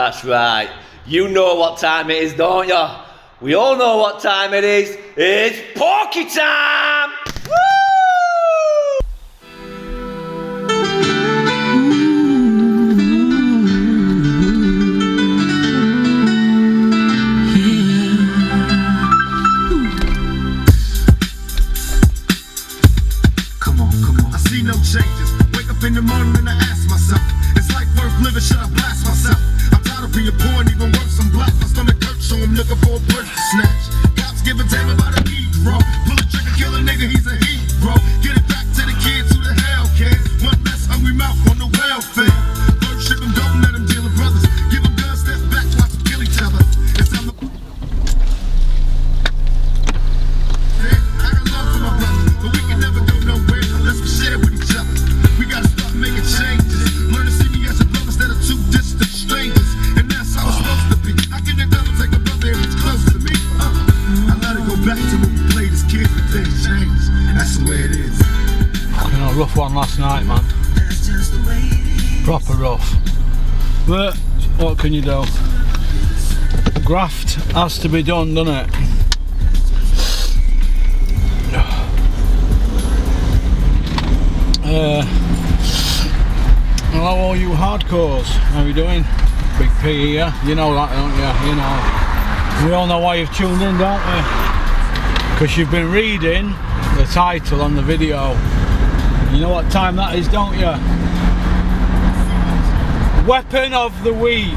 That's right. You know what time it is, don't you? We all know what time it is. It's porky time! Woo! Come on. I see no changes. Wake up in the morning and I ask myself, is life worth living? Should I blast myself? I'm tired of being poor and even worse, I'm black. My stomach hurts, so I'm looking for a purse to snatch. Cops give a damn about a Negro. Pull a trigger, kill a nigga, he's a hero. Get it back to the kids who the hell cares. One less hungry mouth on the welfare. First ship them, don't let them deal with brothers. Give them guns, step back, watch them kill each other. It's time to... I got love for my brothers, but we can never go nowhere unless we share with each other. We gotta start making changes. Learn to see me as a brother instead of two distant strangers. And that's how it's supposed to be. How can the devil take a brother if it's close to me? I let it go back to when we played as kids, but things change. That's the way it is. You know, rough one last night, man. Proper rough. But what can you do? Graft has to be done, doesn't it? Hello all you hardcores, how you doing? Big P here, you know that, don't you? You know. We all know why you've tuned in, don't we? Because you've been reading the title on the video. You know what time that is, don't you? Weapon of the week.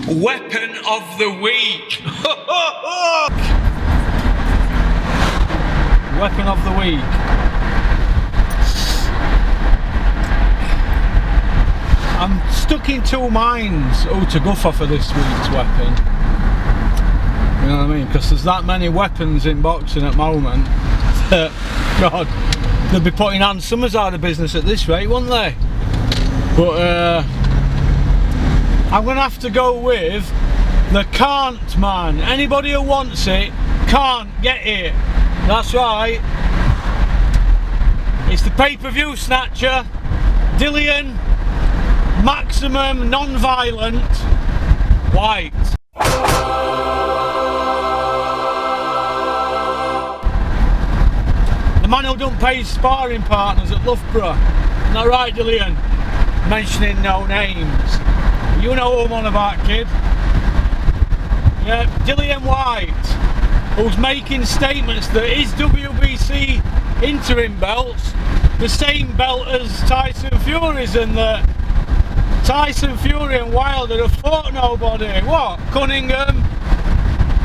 Weapon of the week. Weapon of the week. I'm stuck in two minds who to go for this week's weapon. You know what I mean? Because there's that many weapons in boxing at the moment. God, they'll be putting Ann Summers out of business at this rate, won't they? But I'm going to have to go with the can't man. Anybody who wants it can't get it. That's right. It's the pay-per-view snatcher, Dillian. Maximum non-violent Whyte. The man who don't pay his sparring partners at Loughborough. Isn't that right, Dillian? Mentioning no names. You know who I'm on about, kid. Yeah, Dillian Whyte, who's making statements that his WBC interim belt's the same belt as Tyson Fury's, and that Tyson Fury and Wilder have fought nobody. What? Cunningham,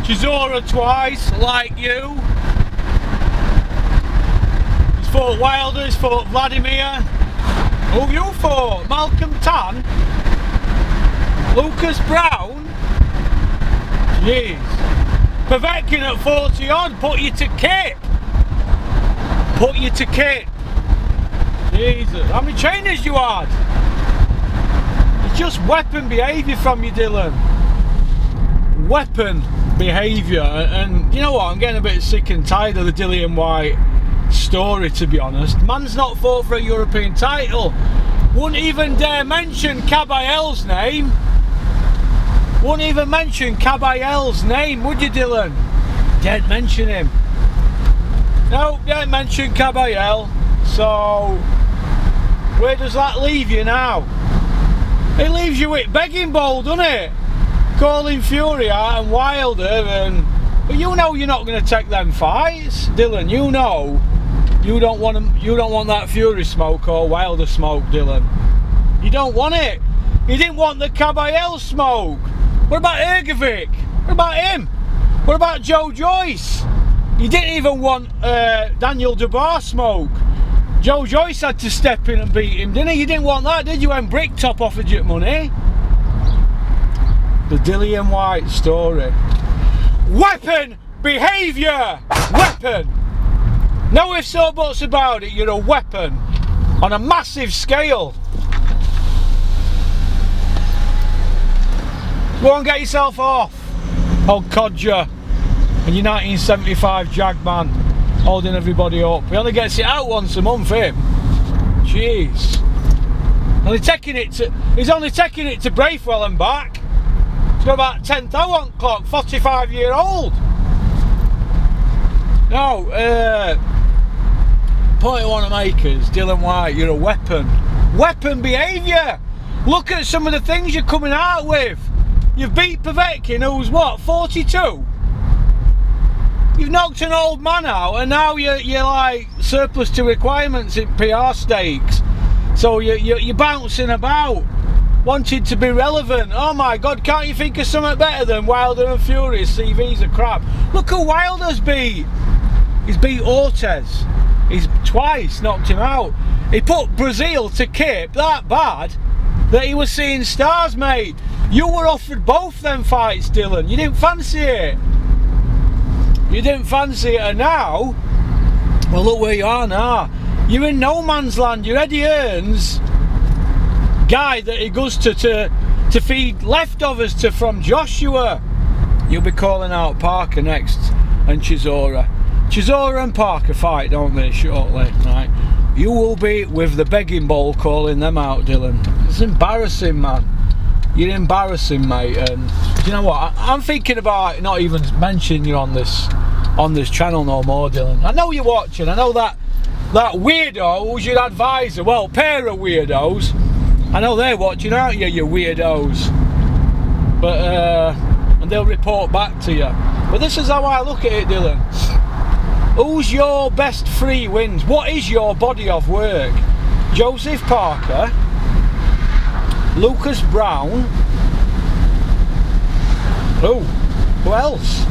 Chisora twice, like you. He's fought Wilder, he's fought Vladimir. Who you fought? Malcolm Tan? Lucas Brown? Jeez. Povetkin at 40 odd, put you to kit. Put you to kit. Jesus. How many trainers you had? Just weapon behaviour from you, Dylan. Weapon behaviour, and you know what? I'm getting a bit sick and tired of the Dillian Whyte story, to be honest. Man's not fought for a European title. Wouldn't even dare mention Cabayel's name. Wouldn't even mention Cabayel's name, would you, Dylan? Didn't mention him. No, didn't mention Cabayel. So, where does that leave you now? It leaves you with begging bowl, doesn't it? Calling Fury out and Wilder, but you know you're not going to take them fights, Dylan. You know you don't want them, you don't want that Fury smoke or Wilder smoke, Dylan. You don't want it. You didn't want the Cabayel smoke. What about Ergovic? What about him? What about Joe Joyce? You didn't even want Daniel Dubois smoke. Joe Joyce had to step in and beat him, didn't he? You didn't want that, did you, when Bricktop offered you money? The Dillian Whyte story. Weapon behaviour! Weapon! No ifs or buts about it, you're a weapon. On a massive scale. Go and get yourself off, old codger. And your 1975 Jagman. Holding everybody up. He only gets it out once a month, him. Jeez. He's only taking it to Braithwell and back. It's got about 10th hour on clock, 45-year-old. No, point I want to make is, Dillian Whyte, you're a weapon. Weapon behaviour. Look at some of the things you're coming out with. You've beat Povetkin, who's what, 42? You've knocked an old man out, and now you're like surplus to requirements in PR stakes. So you're bouncing about, wanted to be relevant. Oh my God, can't you think of something better than Wilder and Fury's CVs are crap? Look who Wilder's beat. He's beat Ortiz. He's twice knocked him out. He put Brazil to Cape that bad that he was seeing stars, mate. You were offered both them fights, Dillian. You didn't fancy it. You didn't fancy it, and now, well, look where you are now. You're in no man's land. You're Eddie Hearn's guy that he goes to feed leftovers to from Joshua. You'll be calling out Parker next, and Chisora. Chisora and Parker fight, don't they, shortly, right? You will be with the begging bowl calling them out, Dillian. It's embarrassing, man. You're embarrassing, mate. And you know what? I'm thinking about not even mentioning you on this channel no more, Dillian. I know you're watching. I know that weirdo who's your advisor. Well, pair of weirdos. I know they're watching, aren't you, you weirdos? But and they'll report back to you. But this is how I look at it, Dillian. Who's your best 3 wins? What is your body of work? Joseph Parker, Lucas Brown. Who else?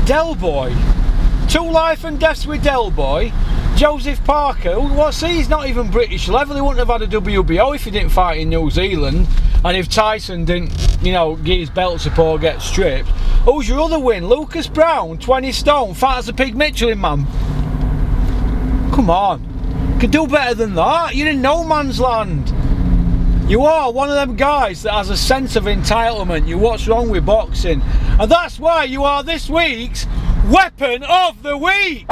Del Boy. 2 life and deaths with Del Boy. Joseph Parker. He's not even British level. He wouldn't have had a WBO if he didn't fight in New Zealand, and if Tyson didn't, you know, get his belt support, get stripped. Who's your other win? Lucas Brown, 20 stone, fat as a pig Michelin man. Come on, you can do better than that. You're in no man's land. You are one of them guys that has a sense of entitlement. You what's wrong with boxing, and that's why you are this week's Weapon of the Week.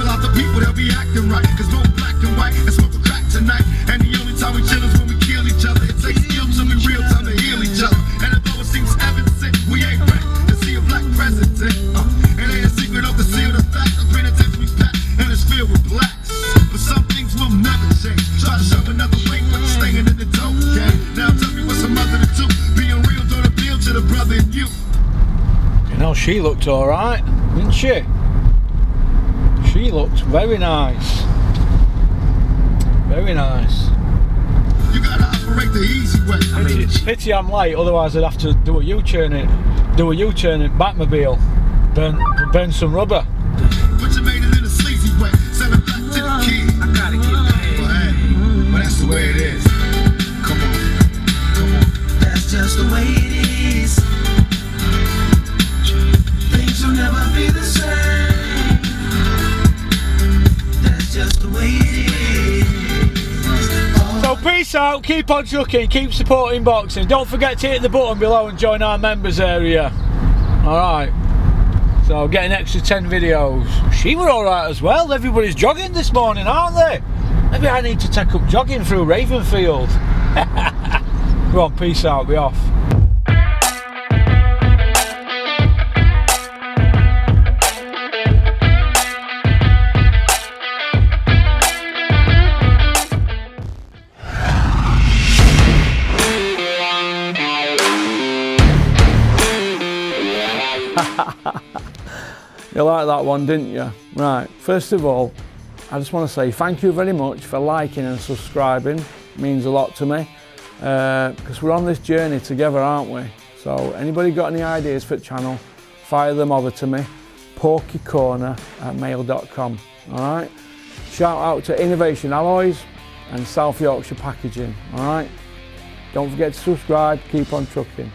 Out the people, they'll be acting right. Cause no black and white, and smoke a crack tonight. And the only time we chill is when we kill each other. It takes skill to be real time to heal each other. And although it seems evident, we ain't ready to see a black president. It ain't a secret of the seal, the fact the penitentiary's packed and it's filled with blacks. But some things will never change. Try to shove another way, but you're staying in the dope game. Now tell me what's a mother to do. Being real don't appeal to the brother in you. You know, she looked alright, didn't she? She looked very nice. Very nice. You gotta operate the easy way. I mean, pity I'm late, otherwise I'd have to do a U-turn in Batmobile. Burn some rubber. But you made it in a sleazy way. Send it back to the kid. I gotta get paid. Well, hey, but that's the way it is. Come on. That's just the way it is. Things will never be the same. Just the way it is. So peace out, keep on trucking, keep supporting boxing. Don't forget to hit the button below and join our members area. Alright. So get an extra 10 videos. She were alright as well. Everybody's jogging this morning, aren't they? Maybe I need to take up jogging through Ravenfield. Go on, peace out, be off. You like that one, didn't you? Right, first of all, I just want to say thank you very much for liking and subscribing. It means a lot to me, because we're on this journey together, aren't we? So anybody got any ideas for the channel, fire them over to me, porkycorner@mail.com. Alright, shout out to Innovation Alloys and South Yorkshire Packaging. Alright, don't forget to subscribe, keep on trucking.